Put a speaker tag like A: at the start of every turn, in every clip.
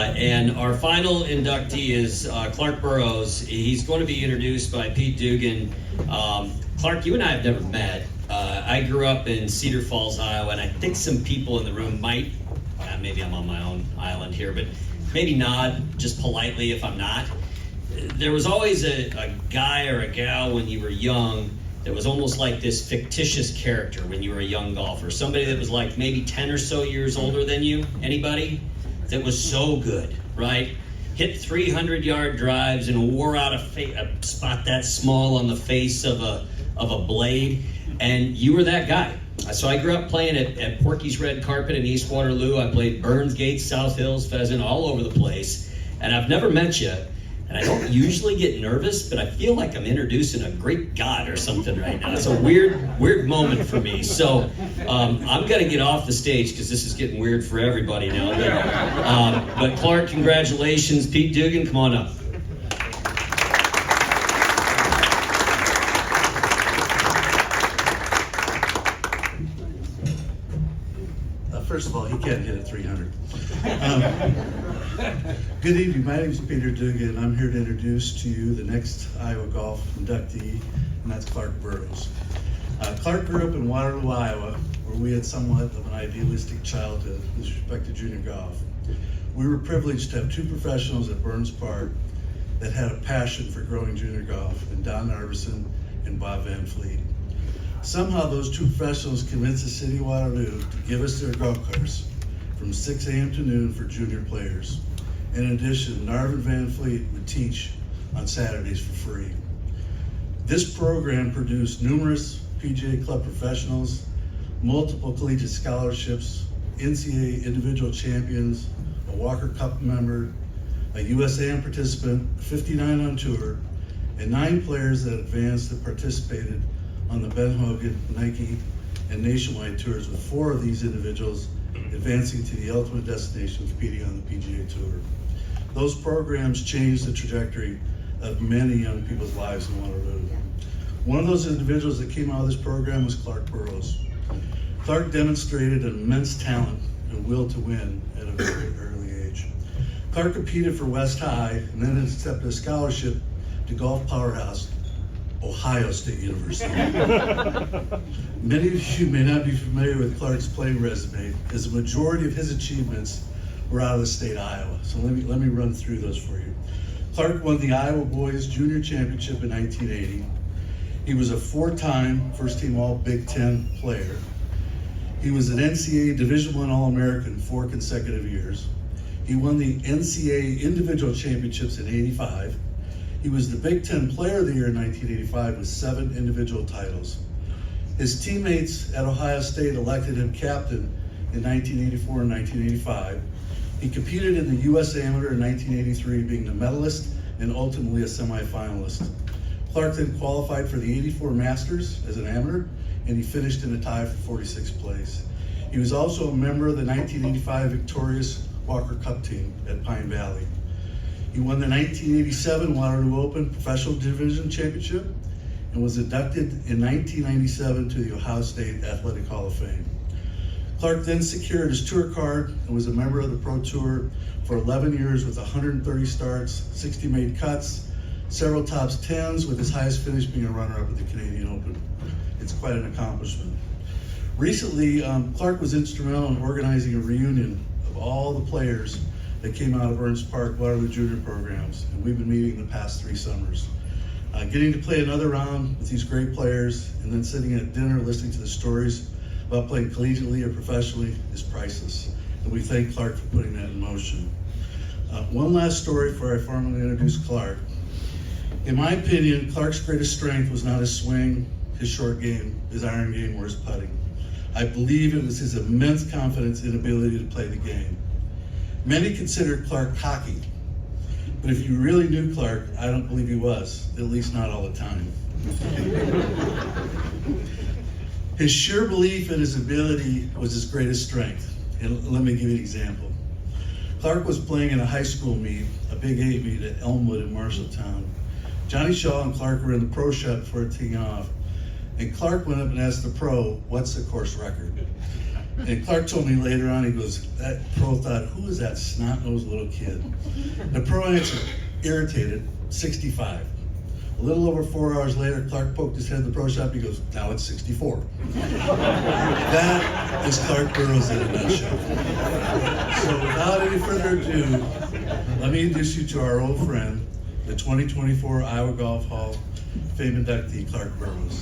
A: And our final inductee is Clark Burroughs. He's going to be introduced by Pete Dugan. Clark, you and I have never met. I grew up in Cedar Falls, Iowa, and I think some people in the room might, maybe I'm on my own island here, but maybe nod just politely if I'm not. There was always a guy or a gal when you were young that was almost like this fictitious character when you were a young golfer. Somebody that was like maybe 10 or so years older than you. Anybody? That was so good, right? Hit 300-yard drives and wore out a spot that small on the face of a blade, and you were that guy. So I grew up playing at Porky's Red Carpet in East Waterloo. I played Burns, Gates, South Hills, Pheasant, all over the place, and I've never met you. And I don't usually get nervous, but I feel like I'm introducing a Greek god or something right now. It's a weird moment for me. So I'm going to get off the stage because this is getting weird for everybody now. But Clark, congratulations. Pete Dugan, come on up.
B: First of all, he can't hit at 300. Good evening, my name is Peter Dugan. I'm here to introduce to you the next Iowa Golf inductee, and that's Clark Burroughs. Clark grew up in Waterloo, Iowa, where we had somewhat of an idealistic childhood with respect to junior golf. We were privileged to have two professionals at Byrnes Park that had a passion for growing junior golf, and Don Narveson and Bob Van Fleet. Somehow those two professionals convinced the city of Waterloo to give us their golf carts from 6 a.m. to noon for junior players. In addition, Narv and Van Fleet would teach on Saturdays for free. This program produced numerous PGA Club professionals, multiple collegiate scholarships, NCAA individual champions, a Walker Cup member, a USAM participant, 59 on tour, and 9 players that advanced that participated on the Ben Hogan, Nike, and Nationwide tours, with 4 of these individuals advancing to the ultimate destination, competing on the PGA Tour. Those programs changed the trajectory of many young people's lives in Waterloo. One of those individuals that came out of this program was Clark Burroughs. Clark demonstrated an immense talent and will to win at a very early age. Clark competed for West High and then accepted a scholarship to golf powerhouse Ohio State University. Many of you may not be familiar with Clark's playing resume, as the majority of his achievements were out of the state of Iowa. So let me run through those for you. Clark won the Iowa Boys Junior Championship in 1980. He was a 4-time first-team All-Big Ten player. He was an NCAA Division I All-American 4 consecutive years. He won the NCAA Individual Championships in '85. He was the Big Ten Player of the Year in 1985 with 7 individual titles. His teammates at Ohio State elected him captain in 1984 and 1985. He competed in the U.S. Amateur in 1983, being the medalist and ultimately a semifinalist. Clark then qualified for the '84 Masters as an amateur, and he finished in a tie for 46th place. He was also a member of the 1985 victorious Walker Cup team at Pine Valley. He won the 1987 Waterloo Open Professional Division Championship and was inducted in 1997 to the Ohio State Athletic Hall of Fame. Clark then secured his tour card and was a member of the Pro Tour for 11 years with 130 starts, 60 made cuts, several top 10s, with his highest finish being a runner-up at the Canadian Open. It's quite an accomplishment. Recently, Clark was instrumental in organizing a reunion of all the players that came out of Byrnes Park Waterloo Junior programs, and we've been meeting the past 3 summers. Getting to play another round with these great players and then sitting at dinner listening to the stories about playing collegiately or professionally is priceless, and we thank Clark for putting that in motion. One last story before I formally introduce Clark. In my opinion, Clark's greatest strength was not his swing, his short game, his iron game, or his putting. I believe it was his immense confidence and ability to play the game. Many considered Clark cocky, but if you really knew Clark, I don't believe he was, at least not all the time. His sheer belief in his ability was his greatest strength, and let me give you an example. Clark was playing in a high school meet, a Big 8 meet at Elmwood in Marshalltown. Johnny Shaw and Clark were in the pro shop before teeing off, and Clark went up and asked the pro, "What's the course record?" And Clark told me later on, he goes, that pro thought, who is that snot-nosed little kid? The pro answered, irritated, 65. A little over 4 hours later, Clark poked his head in the pro shop. He goes, now it's 64. That is Clark Burroughs in a nutshell. So without any further ado, let me introduce you to our old friend, the 2024 Iowa Golf Hall Fame inductee, Clark Burroughs.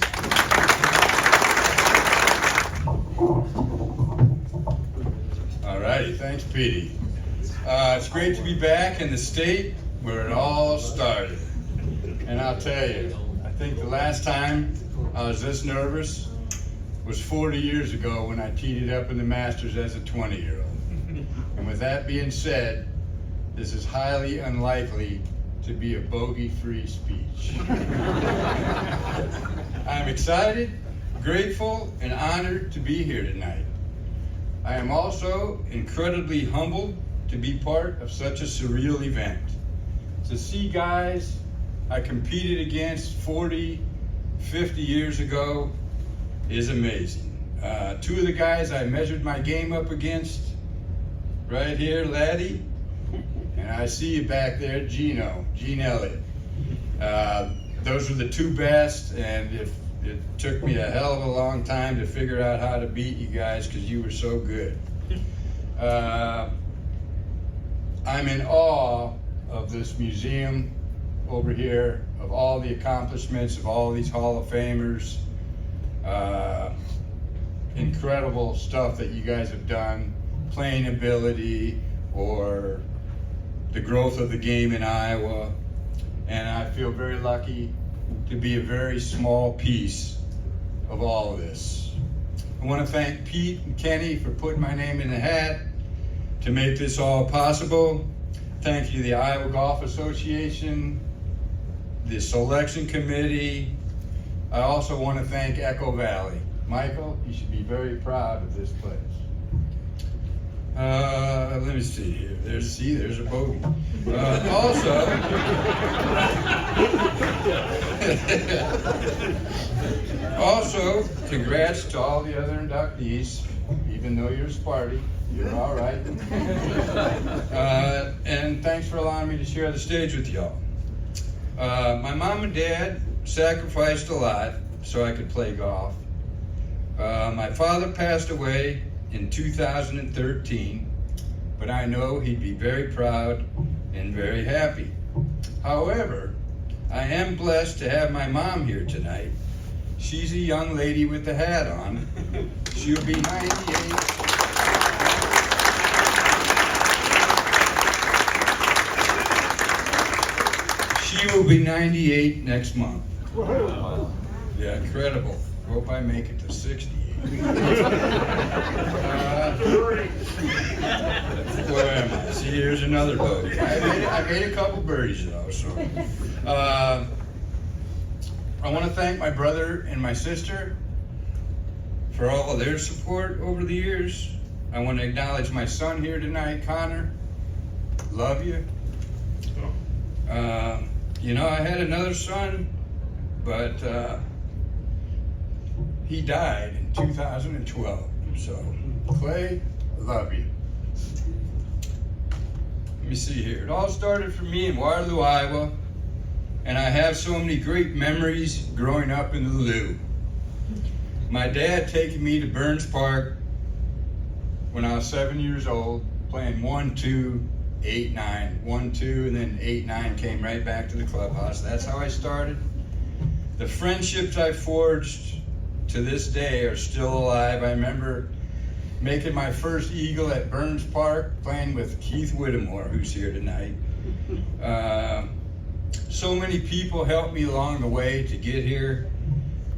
C: All righty, thanks, Petey. It's great to be back in the state where it all started. And I'll tell you, I think the last time I was this nervous was 40 years ago when I teed it up in the Masters as a 20-year-old. And with that being said, this is highly unlikely to be a bogey-free speech. I'm excited, grateful, and honored to be here tonight. I am also incredibly humbled to be part of such a surreal event. To see guys I competed against 40, 50 years ago is amazing. Two of the guys I measured my game up against, right here, Laddie, and I see you back there, Gene Elliott. Those were the two best, and it took me a hell of a long time to figure out how to beat you guys because you were so good. I'm in awe of this museum over here, of all the accomplishments of all these Hall of Famers. Incredible stuff that you guys have done, playing ability or the growth of the game in Iowa. And I feel very lucky to be a very small piece of all of this. I want to thank Pete and Kenny for putting my name in the hat to make this all possible. Thank you to the Iowa Golf Association, the selection committee. I also want to thank Echo Valley. Michael, you should be very proud of this place. Let me see here. There's a bogey. Also, congrats to all the other inductees. Even though you're a Sparty, you're all right. And thanks for allowing me to share the stage with y'all. My mom and dad sacrificed a lot so I could play golf. My father passed away in 2013, but I know he'd be very proud and very happy. However, I am blessed to have my mom here tonight. She's a young lady with the hat on. She'll be 98. She will be 98 next month. Yeah, incredible. Hope I make it to 68. Where am I? See, here's another bogey. I made a couple birdies though, so. I want to thank my brother and my sister for all of their support over the years. I want to acknowledge my son here tonight, Connor. Love you. You know, I had another son, but he died in 2012. So, Clay, I love you. Let me see here. It all started for me in Waterloo, Iowa, and I have so many great memories growing up in the Lou. My dad taking me to Byrnes Park when I was 7 years old, playing 1, 2, 8, 9, 1, 2, and then 8, 9 came right back to the clubhouse. That's how I started. The friendships I forged to this day are still alive. I remember making my first eagle at Byrnes Park, playing with Keith Whittemore, who's here tonight. So many people helped me along the way to get here.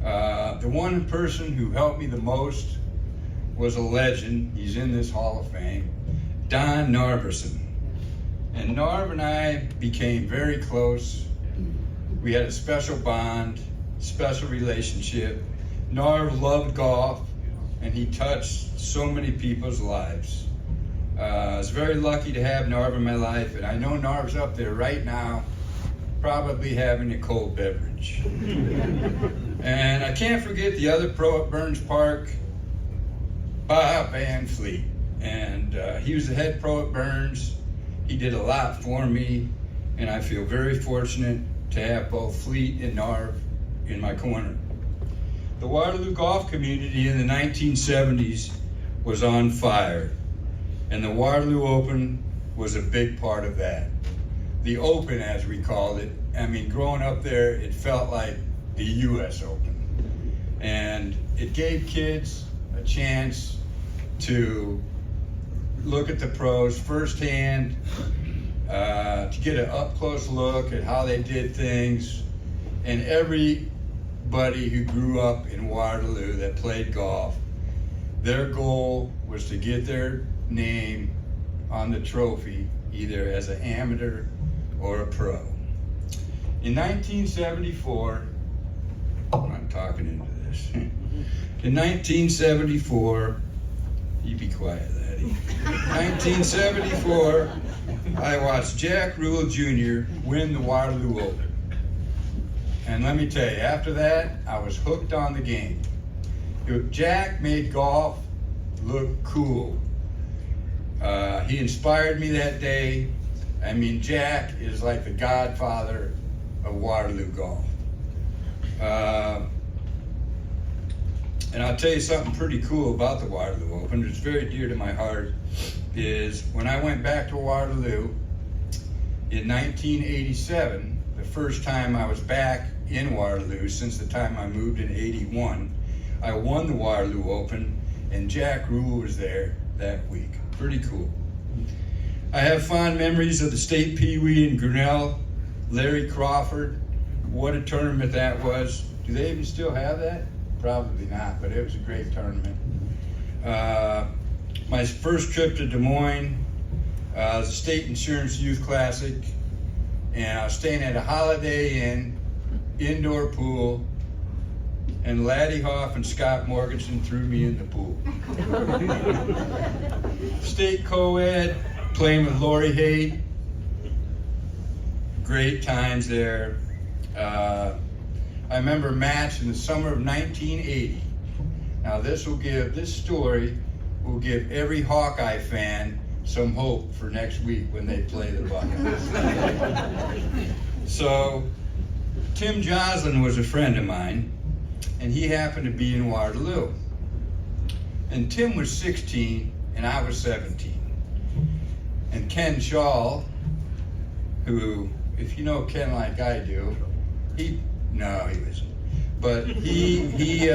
C: The one person who helped me the most was a legend. He's in this Hall of Fame, Don Narveson. And Narv and I became very close. We had a special bond, special relationship. Narv loved golf, and he touched so many people's lives. I was very lucky to have Narv in my life, and I know Narv's up there right now, probably having a cold beverage. And I can't forget the other pro at Byrnes Park, Bob Van Fleet. And he was the head pro at Byrnes. He did a lot for me, and I feel very fortunate to have both Fleet and Narv in my corner. The Waterloo golf community in the 1970s was on fire, and the Waterloo Open was a big part of that. The Open, as we called it, I mean, growing up there, it felt like the US Open. And it gave kids a chance to look at the pros firsthand, to get an up-close look at how they did things. And everybody who grew up in Waterloo that played golf, their goal was to get their name on the trophy, either as an amateur or a pro. In 1974, I'm talking into this. In 1974, you be quiet, laddie. 1974, I watched Jack Rule Jr. win the Waterloo Open. And let me tell you, after that, I was hooked on the game. Jack made golf look cool. He inspired me that day. I mean, Jack is like the godfather of Waterloo golf. And I'll tell you something pretty cool about the Waterloo Open. It's very dear to my heart. Is when I went back to Waterloo in 1987, the first time I was back in Waterloo since the time I moved in '81, I won the Waterloo Open, and Jack Rule was there that week. Pretty cool. I have fond memories of the State Pee Wee in Grinnell, Larry Crawford. What a tournament that was. Do they even still have that? Probably not, but it was a great tournament. My first trip to Des Moines was the State Insurance Youth Classic, and I was staying at a Holiday Inn, indoor pool, and Laddie Hoff and Scott Morganson threw me in the pool. State co-ed, playing with Lori Haid. Great times there. I remember a match in the summer of 1980. Now this story will give every Hawkeye fan some hope for next week when they play the Buckeyes. So Tim Joslin was a friend of mine, and he happened to be in Waterloo. And Tim was 16 and I was 17. And Ken Shaw, who, if you know Ken like I do, no, he wasn't. But he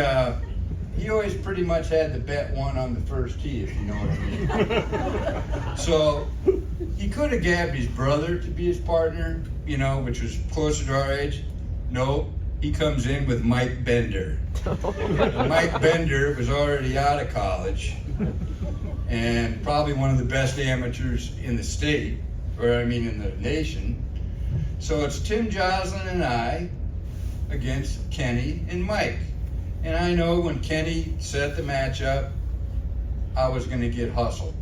C: always pretty much had the bet won on the first tee, if you know what I mean. So he could have gabbed his brother to be his partner, you know, which was closer to our age. No, he comes in with Mike Bender. Mike Bender was already out of college and probably one of the best amateurs in the state, or I mean in the nation. So it's Tim Joslin and I against Kenny and Mike. And I know when Kenny set the match up, I was going to get hustled.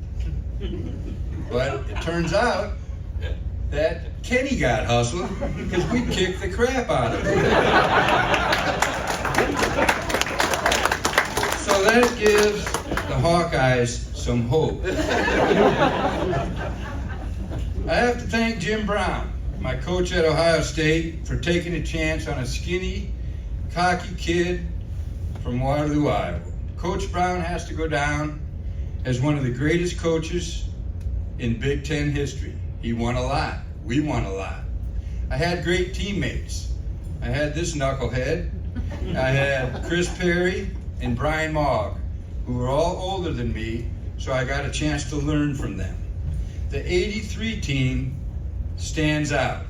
C: But it turns out that Kenny got hustled because we kicked the crap out of him. So that gives the Hawkeyes some hope. I have to thank Jim Brown, my coach at Ohio State, for taking a chance on a skinny, cocky kid from Waterloo, Iowa. Coach Brown has to go down as one of the greatest coaches in Big Ten history. He won a lot. We won a lot. I had great teammates. I had this knucklehead. I had Chris Perry and Brian Mogg, who were all older than me, so I got a chance to learn from them. The '83 team stands out.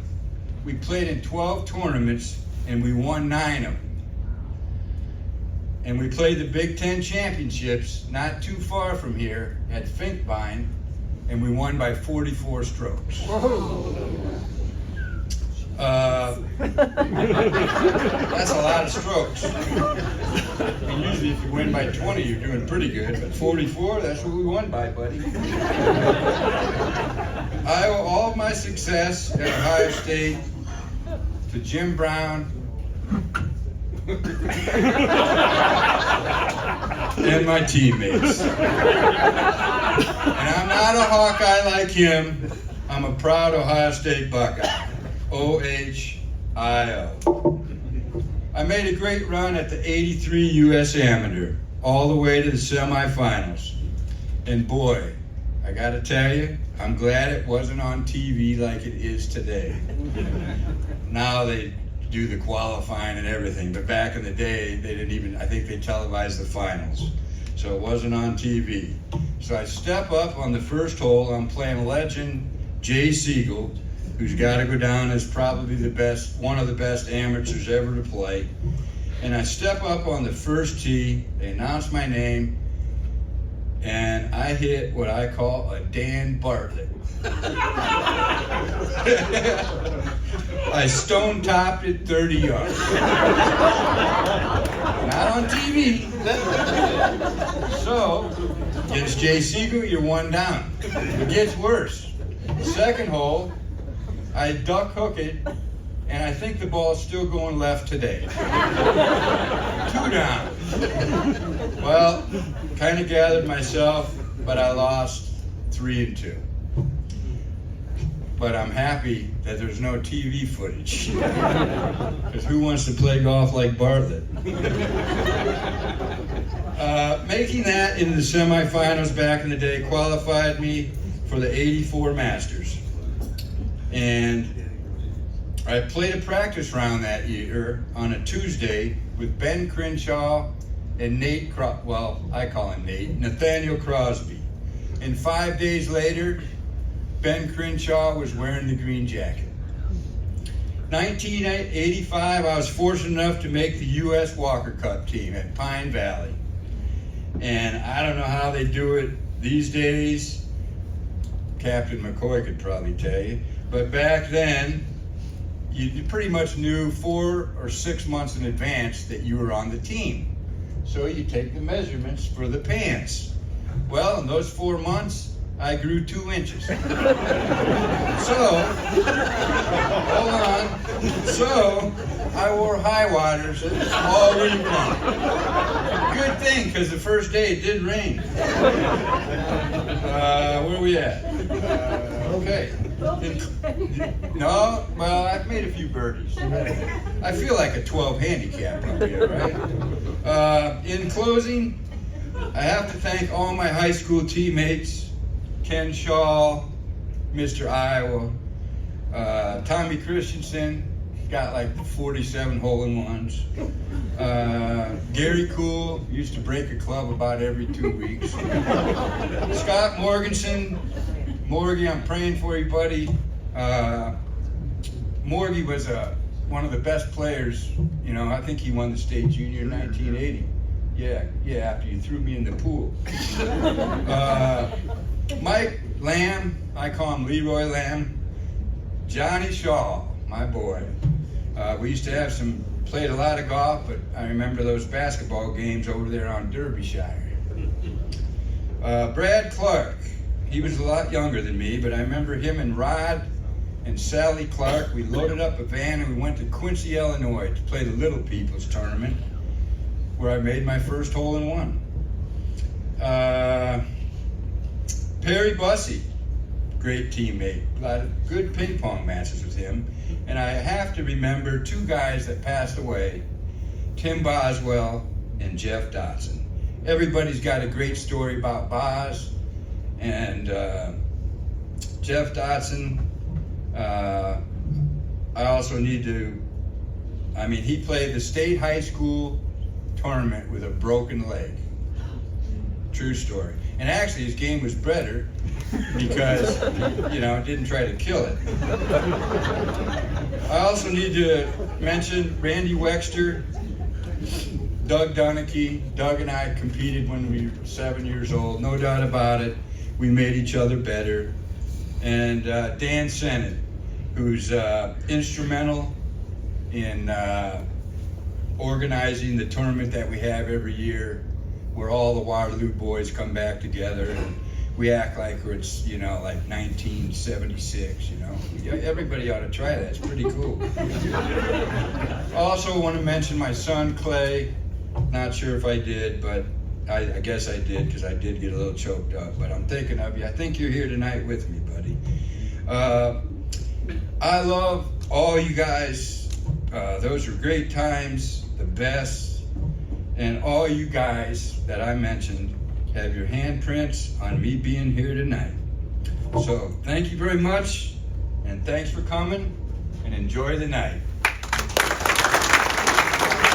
C: We played in 12 tournaments and we won 9 of them. And we played the Big Ten championships not too far from here at Finkbine, and we won by 44 strokes. That's a lot of strokes. And usually if you win by 20, you're doing pretty good, but 44, that's what we won by, buddy. I owe all of my success at Ohio State to Jim Brown, and my teammates. And I'm not a Hawkeye like him. I'm a proud Ohio State Buckeye. OHIO. I made a great run at the '83 U.S. Amateur, all the way to the semifinals. And boy, I gotta tell you, I'm glad it wasn't on TV like it is today. Now they do the qualifying and everything, but back in the day, they didn't even, I think they televised the finals. So it wasn't on TV. So I step up on the first hole, I'm playing legend Jay Siegel, who's got to go down as probably the best, one of the best amateurs ever to play. And I step up on the first tee, they announce my name, and I hit what I call a Dan Bartlett. I stone topped it 30 yards. Not on TV. So, against Jay Siegel, you're one down. It gets worse. The second hole, I duck hook it, and I think the ball's still going left today. 2 down. Well, kind of gathered myself, but I lost 3-2. But I'm happy that there's no TV footage. Because who wants to play golf like Bartlett? Making that into the semifinals back in the day qualified me for the '84 Masters. And I played a practice round that year on a Tuesday with Ben Crenshaw and I call him Nate, Nathaniel Crosby. And 5 days later, Ben Crenshaw was wearing the green jacket. 1985, I was fortunate enough to make the U.S. Walker Cup team at Pine Valley. And I don't know how they do it these days. Captain McCoy could probably tell you. But back then, you pretty much knew 4 or 6 months in advance that you were on the team. So you take the measurements for the pants. Well, in those 4 months, I grew 2 inches. So, hold on. So, I wore high waters all week long. Good thing, because the first day it did rain. Where are we at? Okay. No, well, I've made a few birdies. I feel like a 12 handicap up here, right? In closing, I have to thank all my high school teammates, Ken Shaw, Mr. Iowa, Tommy Christensen, got like 47 hole-in-ones. Gary Cool used to break a club about every 2 weeks. Scott Morganson, Morgie, I'm praying for you, buddy. Morgie was one of the best players. You know, I think he won the state junior in 1980. Yeah, after you threw me in the pool. Mike Lamb, I call him Leroy Lamb. Johnny Shaw, my boy. We used to have played a lot of golf, but I remember those basketball games over there on Derbyshire. Brad Clark, he was a lot younger than me, but I remember him and Rod and Sally Clark. We loaded up a van and we went to Quincy, Illinois to play the Little People's Tournament, where I made my first hole-in-one. Perry Bussey, great teammate. A lot of good ping pong matches with him. And I have to remember 2 guys that passed away, Tim Boswell and Jeff Dotson. Everybody's got a great story about Boz. And Jeff Dotson, I also need to, he played the state high school tournament with a broken leg. True story. And actually his game was better because, didn't try to kill it. I also need to mention Randy Wexter, Doug Donachie. Doug and I competed when we were 7 years old, no doubt about it. We made each other better. And Dan Sennett, who's instrumental in organizing the tournament that we have every year, where all the Waterloo boys come back together. And we act like it's, like 1976, Everybody ought to try that, it's pretty cool. I also want to mention my son, Clay. Not sure if I did, but I guess I did, because I did get a little choked up, but I'm thinking of you. I think you're here tonight with me, buddy. I love all you guys. Those were great times, the best, and all you guys that I mentioned have your handprints on me being here tonight. So thank you very much, and thanks for coming, and enjoy the night.